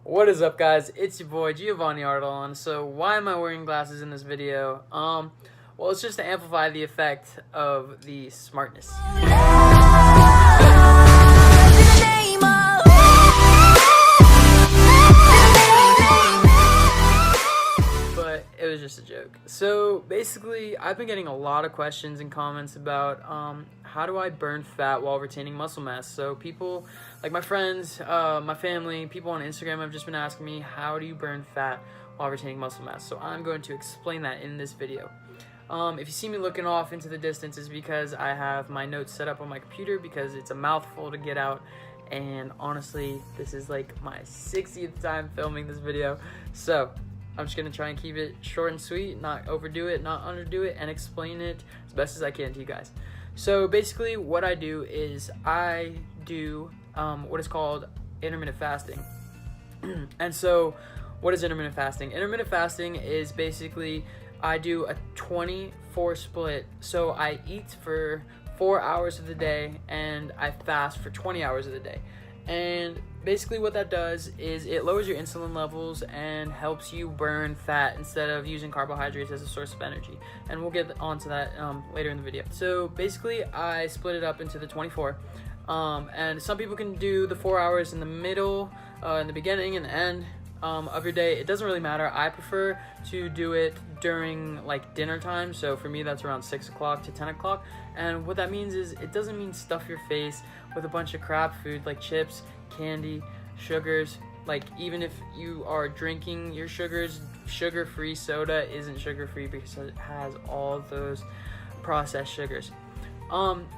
What is up, guys? It's your boy Giovanni Ardalon. So why am I wearing glasses in this video? Well, it's just to amplify the effect of the smartness. But it was just a joke. So basically, I've been getting a lot of questions and comments about how do I burn fat while retaining muscle mass. So people, like my friends, my family, people on Instagram have just been asking me, how do you burn fat while retaining muscle mass? So I'm going to explain that in this video. If you see me looking off into the distance, it's because I have my notes set up on my computer because it's a mouthful to get out. And honestly, this is like my 60th time filming this video. So I'm just going to try and keep it short and sweet, not overdo it, not underdo it, and explain it as best as I can to you guys. So basically what I do is I do what is called intermittent fasting. And so what is intermittent fasting? Intermittent fasting is basically I do a 24 split. So I eat for 4 hours of the day and I fast for 20 hours of the day. And basically what that does is it lowers your insulin levels and helps you burn fat instead of using carbohydrates as a source of energy. And we'll get onto that later in the video. So basically I split it up into the 24. And some people can do the 4 hours in the middle, in the beginning and the end of your day. It doesn't really matter. I prefer to do it during like dinner time. So for me, that's around 6 o'clock to 10 o'clock. And what that means is it doesn't mean stuff your face with a bunch of crap food like chips, candy, sugars. Like even if you are drinking your sugars, sugar-free soda isn't sugar-free because it has all those processed sugars.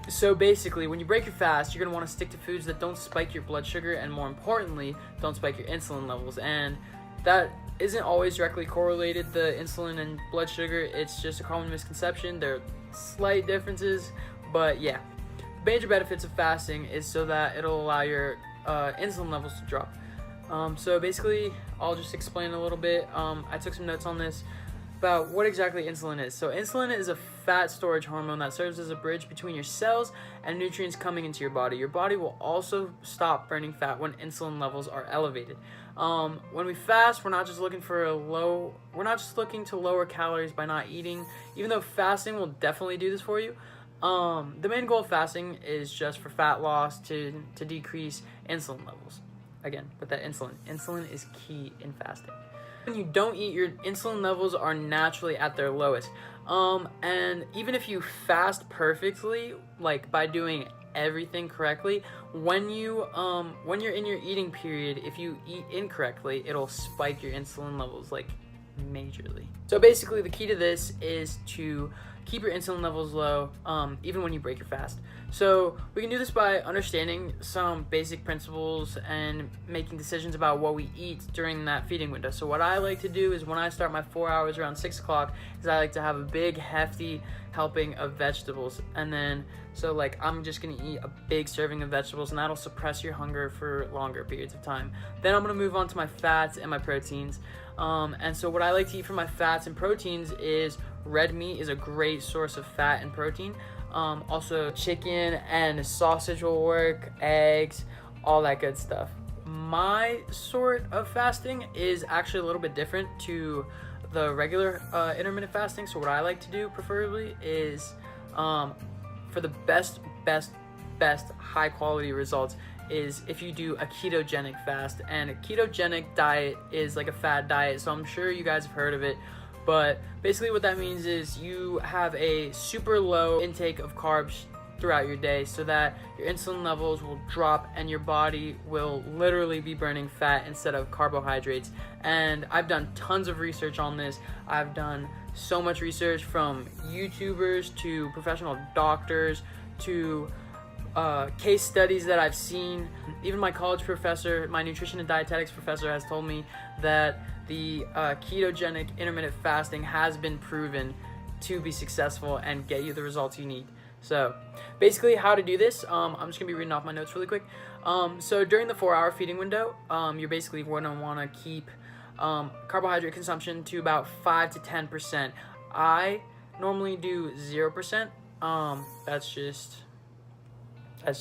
So basically, when you break your fast, you're going to want to stick to foods that don't spike your blood sugar and, more importantly, don't spike your insulin levels. And that isn't always directly correlated, the insulin and blood sugar. It's just a common misconception. There are slight differences, but yeah. Major benefits of fasting is so that it'll allow your insulin levels to drop. So basically, I'll just explain a little bit. I took some notes on this about what exactly insulin is. So insulin is a fat storage hormone that serves as a bridge between your cells and nutrients coming into your body. Your body will also stop burning fat when insulin levels are elevated. When we fast, we're not just looking to lower calories by not eating, even though fasting will definitely do this for you. The main goal of fasting is just for fat loss to decrease insulin levels. Again, with that insulin is key in fasting. When you don't eat, your insulin levels are naturally at their lowest. And even if you fast perfectly, like by doing everything correctly, when you're in your eating period, if you eat incorrectly, it'll spike your insulin levels like majorly. So basically the key to this is to keep your insulin levels low even when you break your fast. So we can do this by understanding some basic principles and making decisions about what we eat during that feeding window. So what I like to do is when I start my 4 hours around 6 o'clock is I like to have a big hefty helping of vegetables, and then so like I'm just gonna eat a big serving of vegetables, and that'll suppress your hunger for longer periods of time. Then I'm gonna move on to my fats and my proteins. And so what I like to eat for my fats and proteins is red meat is a great source of fat and protein. Also chicken and sausage will work, eggs, all that good stuff. My sort of fasting is actually a little bit different to the regular intermittent fasting. So what I like to do preferably is for the best high quality results is if you do a ketogenic fast. And a ketogenic diet is like a fad diet, so I'm sure you guys have heard of it. But basically what that means is you have a super low intake of carbs throughout your day so that your insulin levels will drop and your body will literally be burning fat instead of carbohydrates. And I've done tons of research on this. I've done so much research from YouTubers to professional doctors to case studies that I've seen. Even my college professor, my nutrition and dietetics professor, has told me that the ketogenic intermittent fasting has been proven to be successful and get you the results you need. So basically how to do this, I'm just gonna be reading off my notes really quick. So during the 4 hour feeding window, you're basically gonna wanna keep carbohydrate consumption to about 5 to 10%. I normally do 0%. That's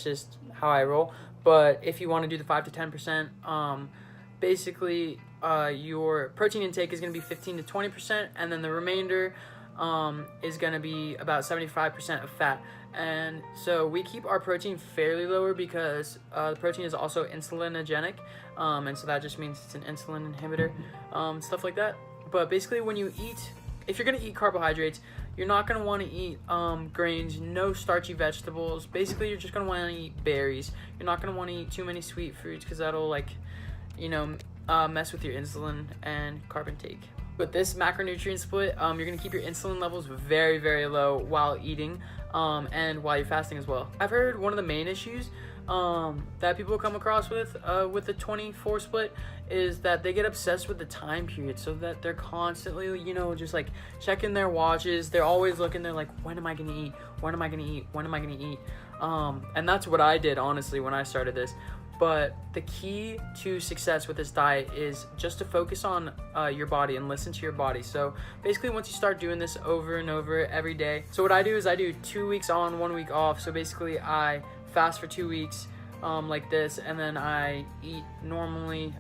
just how I roll. But if you want to do the 5 to 10%, basically your protein intake is going to be 15 to 20%, and then the remainder is going to be about 75% of fat. And so we keep our protein fairly lower because the protein is also insulinogenic, and so that just means it's an insulin inhibitor, stuff like that. But basically, when you eat, if you're going to eat carbohydrates, you're not going to want to eat grains, no starchy vegetables. Basically, you're just going to want to eat berries. You're not going to want to eat too many sweet fruits because that'll, like, mess with your insulin and carb intake. With this macronutrient split, you're going to keep your insulin levels very, very low while eating and while you're fasting as well. I've heard one of the main issues that people come across with the 24 split is that they get obsessed with the time period, so that they're constantly, just like checking their watches. They're always looking, they're like, when am I going to eat? When am I going to eat? When am I going to eat? And that's what I did, honestly, when I started this. But the key to success with this diet is just to focus on your body and listen to your body. So basically, once you start doing this over and over every day, so what I do is I do 2 weeks on, 1 week off. So basically, I fast for 2 weeks like this, and then I eat normally,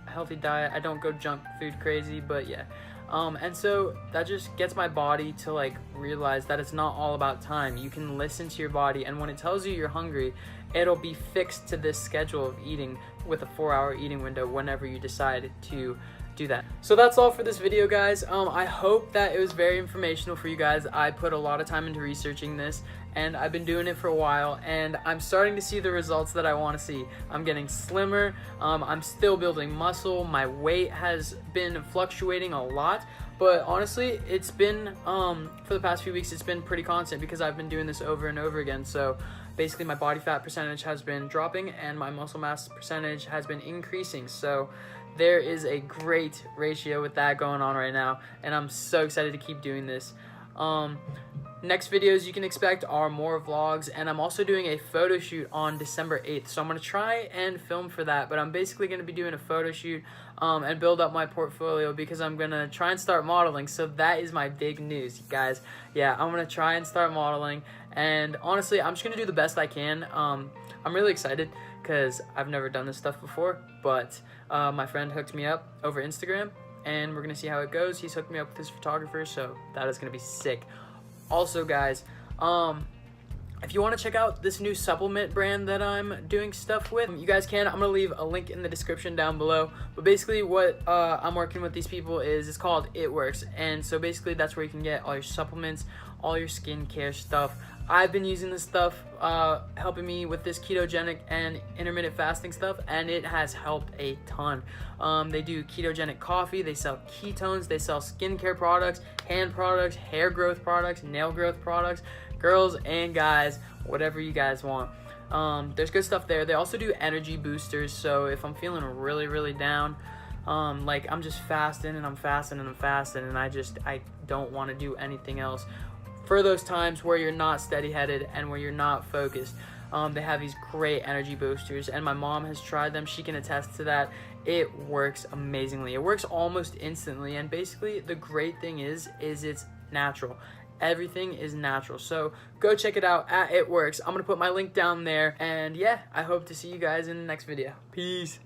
healthy diet. I don't go junk food crazy, but yeah. And so that just gets my body to like realize that it's not all about time. You can listen to your body, and when it tells you you're hungry, it'll be fixed to this schedule of eating with a 4-hour eating window whenever you decide to do that. So that's all for this video, guys. I hope that it was very informational for you guys. I put a lot of time into researching this, and I've been doing it for a while, and I'm starting to see the results that I want to see. I'm getting slimmer. I'm still building muscle. My weight has been fluctuating a lot, but honestly, it's been for the past few weeks, it's been pretty constant because I've been doing this over and over again. So basically, my body fat percentage has been dropping and my muscle mass percentage has been increasing. So there is a great ratio with that going on right now, and I'm so excited to keep doing this. Next videos you can expect are more vlogs, and I'm also doing a photo shoot on December 8th. So I'm going to try and film for that, but I'm basically going to be doing a photo shoot and build up my portfolio because I'm going to try and start modeling. So that is my big news, guys. Yeah, I'm going to try and start modeling, and honestly, I'm just going to do the best I can. I'm really excited because I've never done this stuff before, but my friend hooked me up over Instagram, and we're going to see how it goes. He's hooked me up with his photographer, so that is going to be sick. Also, guys, if you want to check out this new supplement brand that I'm doing stuff with, you guys can. I'm going to leave a link in the description down below. But basically what I'm working with these people is, it's called It Works. And so basically that's where you can get all your supplements, all your skincare stuff. I've been using this stuff, helping me with this ketogenic and intermittent fasting stuff, and it has helped a ton. They do ketogenic coffee, they sell ketones, they sell skincare products, hand products, hair growth products, nail growth products, girls and guys, whatever you guys want. There's good stuff there. They also do energy boosters, so if I'm feeling really, really down, like I'm just fasting and I'm fasting and I'm fasting and I don't want to do anything else, for those times where you're not steady-headed and where you're not focused, they have these great energy boosters, and my mom has tried them. She can attest to that. It works amazingly. It works almost instantly, and basically the great thing is it's natural. Everything is natural. So go check it out at It Works. I'm gonna put my link down there, and yeah, I hope to see you guys in the next video. Peace.